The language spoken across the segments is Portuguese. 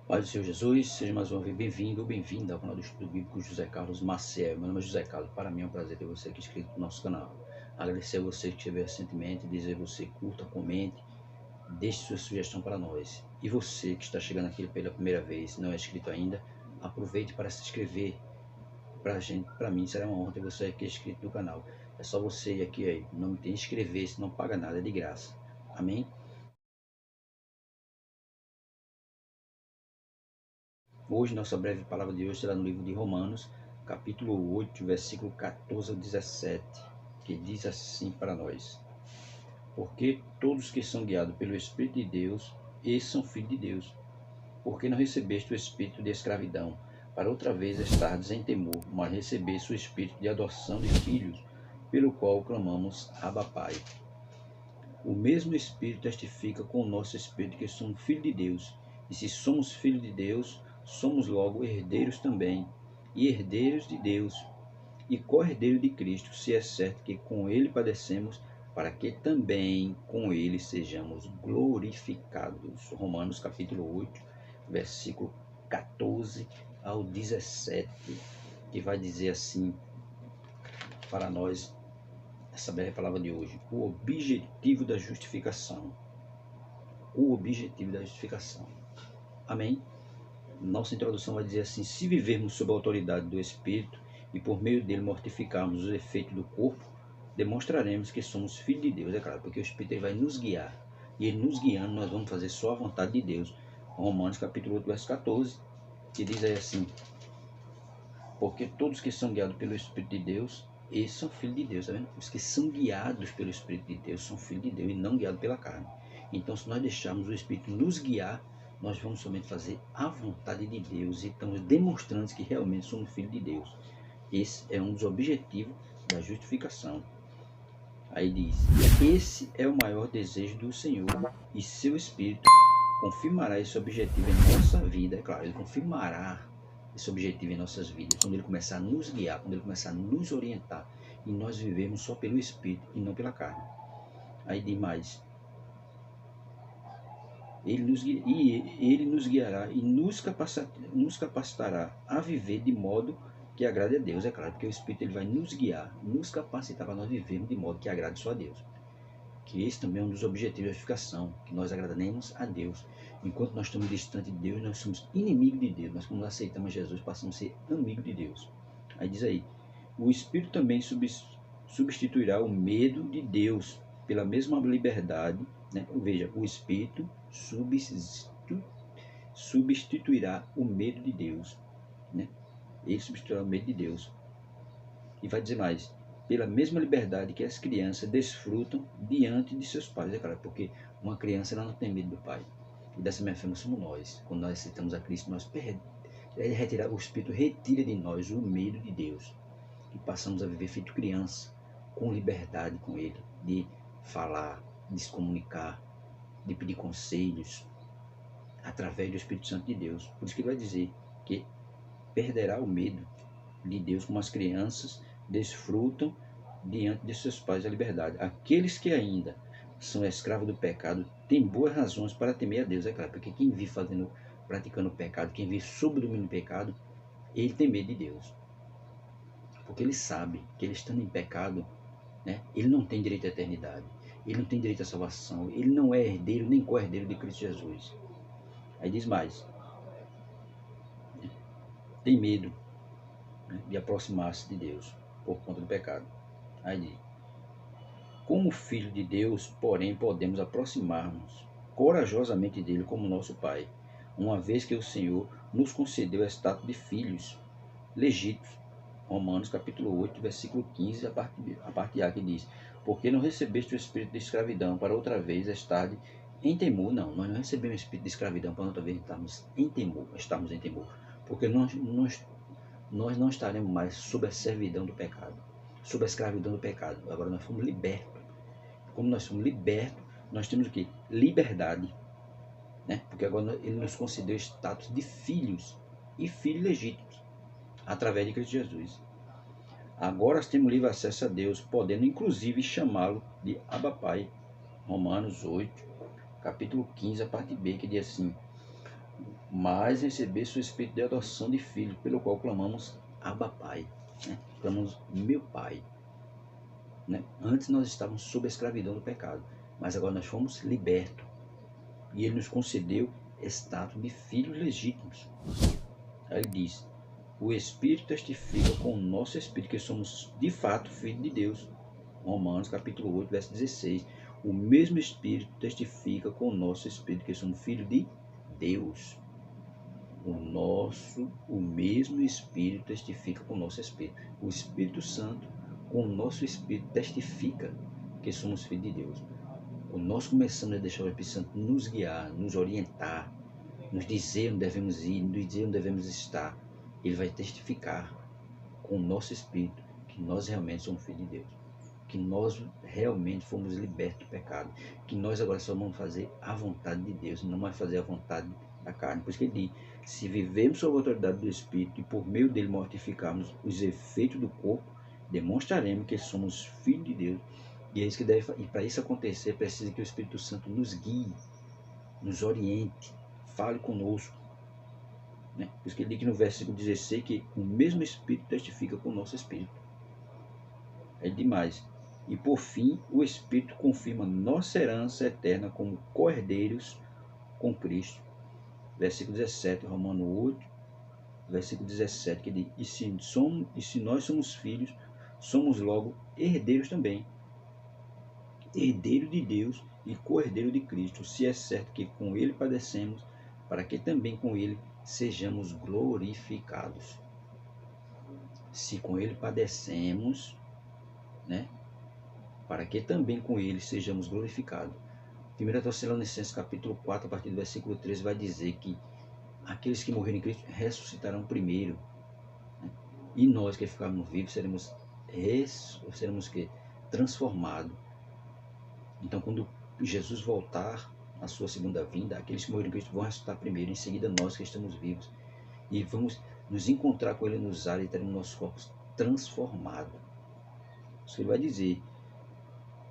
Paz do Senhor Jesus, seja mais uma vez bem-vindo ou bem-vinda ao canal do Estudo Bíblico José Carlos Maciel. Meu nome é José Carlos, para mim é um prazer ter você aqui inscrito no nosso canal. Agradecer a você que esteve recentemente, dizer a você curta, comente, deixe sua sugestão para nós. E você que está chegando aqui pela primeira vez, não é inscrito ainda, aproveite para se inscrever. Para mim será uma honra ter você aqui inscrito no canal. É só você ir aqui, não tem inscrever-se, não paga nada, é de graça. Amém? Hoje, nossa breve palavra de hoje será no livro de Romanos, capítulo 8, versículo 14 ao 17, que diz assim para nós: Porque todos que são guiados pelo Espírito de Deus, esses são filhos de Deus. Porque não recebeste o espírito de escravidão, para outra vez estardes em temor, mas recebeste o espírito de adoção de filhos, pelo qual clamamos Abba Pai. O mesmo Espírito testifica com o nosso espírito que somos filhos de Deus. E se somos filhos de Deus, somos logo herdeiros também, e herdeiros de Deus, e co-herdeiro de Cristo, se é certo que com ele padecemos, para que também com ele sejamos glorificados. Romanos capítulo 8, versículo 14 ao 17, que vai dizer assim para nós essa breve palavra de hoje: o objetivo da justificação. O objetivo da justificação. Amém? Nossa introdução vai dizer assim: se vivermos sob a autoridade do Espírito e por meio dele mortificarmos os efeitos do corpo, demonstraremos que somos filhos de Deus. É claro, porque o Espírito ele vai nos guiar. E ele nos guiando, nós vamos fazer só a vontade de Deus. Romanos capítulo 8, verso 14, que diz aí assim: porque todos que são guiados pelo Espírito de Deus, esses são filhos de Deus, tá vendo? Os que são guiados pelo Espírito de Deus são filhos de Deus e não guiados pela carne. Então, se nós deixarmos o Espírito nos guiar, nós vamos somente fazer a vontade de Deus e estamos demonstrando que realmente somos filhos de Deus. Esse é um dos objetivos da justificação. Aí diz: esse é o maior desejo do Senhor e seu Espírito confirmará esse objetivo em nossa vida. É claro, ele confirmará esse objetivo em nossas vidas, quando ele começar a nos guiar, quando ele começar a nos orientar, e nós vivemos só pelo Espírito e não pela carne. Aí diz mais: ele nos guiará e nos capacitará a viver de modo que agrade a Deus. É claro, porque o Espírito ele vai nos guiar, nos capacitar para nós vivermos de modo que agrade só a Deus. Que esse também é um dos objetivos da justificação, que nós agrademos a Deus. Enquanto nós estamos distantes de Deus, nós somos inimigos de Deus. Mas quando aceitamos Jesus, passamos a ser amigos de Deus. Aí diz aí: o Espírito também substituirá o medo de Deus pela mesma liberdade, né? Veja, o Espírito substituirá o medo de Deus, né? Ele substituirá o medo de Deus. E vai dizer mais: pela mesma liberdade que as crianças desfrutam diante de seus pais. É claro, porque uma criança ela não tem medo do pai. E dessa mesma forma somos nós. Quando nós aceitamos a Cristo, o Espírito retira de nós o medo de Deus. E passamos a viver feito criança, com liberdade com Ele, de falar, de se comunicar, de pedir conselhos, através do Espírito Santo de Deus. Por isso que ele vai dizer que perderá o medo de Deus, como as crianças desfrutam diante de seus pais a liberdade. Aqueles que ainda são escravos do pecado têm boas razões para temer a Deus, é claro, porque quem vive praticando o pecado, quem vive sob o domínio do pecado, ele tem medo de Deus. Porque ele sabe que ele estando em pecado, né, ele não tem direito à eternidade, ele não tem direito à salvação, ele não é herdeiro nem co-herdeiro de Cristo Jesus. Aí diz mais: tem medo, né, de aproximar-se de Deus por conta do pecado. Aí diz: como filho de Deus, porém, podemos aproximar-nos corajosamente dele como nosso Pai, uma vez que o Senhor nos concedeu a status de filhos legítimos. Romanos capítulo 8, versículo 15, a parte A, que diz: porque não recebeste o espírito de escravidão para outra vez estar em temor. Não, nós não recebemos o espírito de escravidão para outra vez estarmos em temor, porque nós não estaremos mais sob a servidão do pecado, sob a escravidão do pecado. Agora nós fomos libertos. Como nós somos libertos, nós temos o quê? Liberdade, né? Porque agora ele nos concedeu status de filhos e filhos legítimos, através de Cristo Jesus. Agora nós temos livre acesso a Deus, podendo inclusive chamá-lo de Abba Pai. Romanos 8, capítulo 15, a parte B, que diz assim: mas recebesse o Espírito de adoção de filho, pelo qual clamamos Abba Pai, né? Clamamos meu Pai, né? Antes nós estávamos sob a escravidão do pecado, mas agora nós fomos libertos e Ele nos concedeu status de filhos legítimos. Aí Ele diz: o Espírito testifica com o nosso Espírito que somos de fato filhos de Deus. Romanos capítulo 8, verso 16. O mesmo Espírito testifica com o nosso Espírito que somos filhos de Deus. O mesmo Espírito testifica com o nosso Espírito. O Espírito Santo com o nosso Espírito testifica que somos filhos de Deus. Quando nós começamos a deixar o Espírito Santo nos guiar, nos orientar, nos dizer onde devemos ir, nos dizer onde devemos estar, Ele vai testificar com o nosso Espírito que nós realmente somos filhos de Deus, que nós realmente fomos libertos do pecado, que nós agora só vamos fazer a vontade de Deus, não mais fazer a vontade da carne. Por isso que Ele diz: se vivemos sob a autoridade do Espírito e por meio dele mortificarmos os efeitos do corpo, demonstraremos que somos filhos de Deus. E é isso que deve, e para isso acontecer, precisa que o Espírito Santo nos guie, nos oriente, fale conosco, né? Por isso que ele diz no versículo 16 que o mesmo Espírito testifica com o nosso Espírito. É demais. E por fim, o Espírito confirma nossa herança eterna como co-herdeiros com Cristo. Versículo 17, Romanos 8, versículo 17, que diz: e se nós somos filhos, somos logo herdeiros também, herdeiro de Deus e co-herdeiro de Cristo, se é certo que com Ele padecemos, para que também com Ele sejamos glorificados. Se com Ele padecemos, né, para que também com Ele sejamos glorificados. 1 Tessalonicenses capítulo 4, a partir do versículo 13, vai dizer que aqueles que morreram em Cristo ressuscitarão primeiro, né? E nós que ficarmos vivos seremos transformados. Então, quando Jesus voltar na sua segunda vinda, aqueles que morreram em Cristo vão ressuscitar primeiro, em seguida nós que estamos vivos, e vamos nos encontrar com Ele nos ares e teremos nossos corpos transformados. Isso Ele vai dizer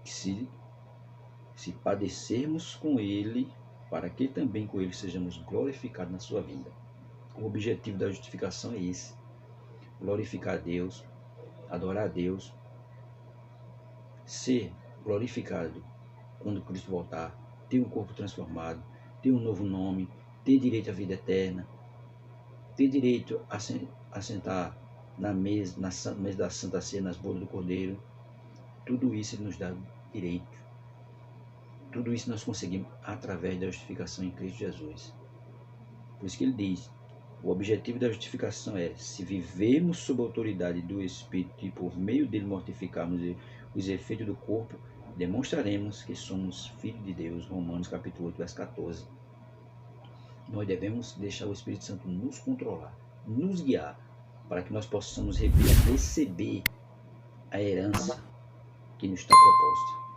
que se padecermos com Ele, para que também com Ele sejamos glorificados na sua vinda. O objetivo da justificação é esse: glorificar a Deus, adorar a Deus, ser glorificado quando Cristo voltar, ter um corpo transformado, ter um novo nome, ter direito à vida eterna, ter direito a sentar na mesa da Santa Ceia, nas bodas do Cordeiro. Tudo isso Ele nos dá direito. Tudo isso nós conseguimos através da justificação em Cristo Jesus. Por isso que Ele diz: o objetivo da justificação é, se vivemos sob a autoridade do Espírito e por meio dele mortificarmos os efeitos do corpo, demonstraremos que somos filhos de Deus. Romanos capítulo 8, verso 14. Nós devemos deixar o Espírito Santo nos controlar, nos guiar, para que nós possamos receber a herança que nos está proposta.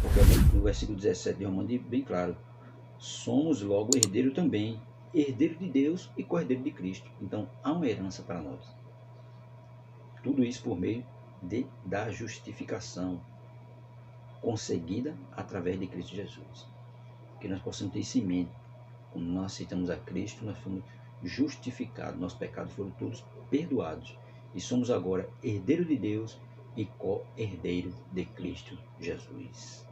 Porque no versículo 17 de Romanos diz bem claro: somos logo herdeiro também, herdeiro de Deus e co-herdeiro de Cristo. Então há uma herança para nós. Tudo isso por meio da justificação conseguida através de Cristo Jesus. Que nós possamos ter isso em mente. Quando nós aceitamos a Cristo, nós fomos justificados, nossos pecados foram todos perdoados. E somos agora herdeiros de Deus e co-herdeiro de Cristo Jesus.